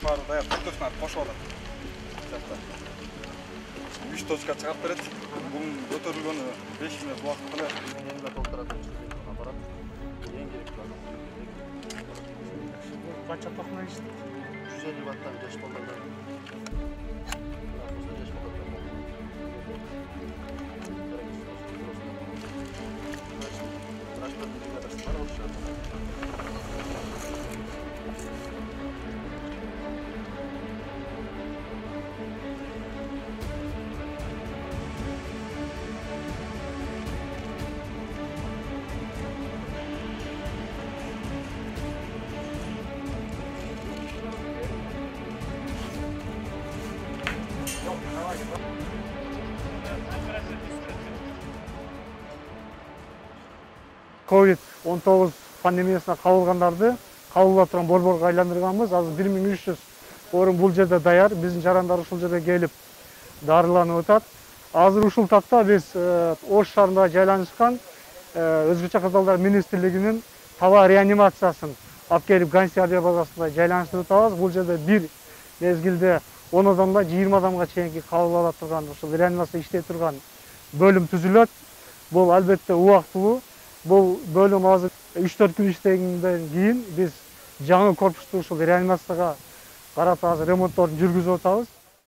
Бары даяр, точкасын кошуп алат. 3 точка чыгап берет. Бунун көтөрүлгөнү 5 мүнөт убакыт калат. Эңге толтурат аппарат. Эң керектүү адам. Канча токунан иштейт? 150 ваттан 5 доллардан. COVID-19 пандемиясына кабылгандарды кабылда турган борборго айландырганбыз. Азыр 1300 орун бул жерде даяр. Биздин жарандар ушул жерде келип дарыланып атат. Азыр ушул такта биз Ош шаарында жайланышкан Өзгөчө кырдаалдар министрлигинин таба реанимациясын алып келип Ганси авиабазасында жайланыштырып атабыз. Бул жерде бир мезгилде 10 адамдан 20 адамга чейинки кабыл ала турган ушул реанимация иштей турган бөлүм түзүлөт. Бул албетте убактылуу. Бул бөлүм азыр 3-4 күн иштегенден кийин биз жаңы корпусту ушул реанимацияга карата азыр ремонтторун жүргүзүп атабыз.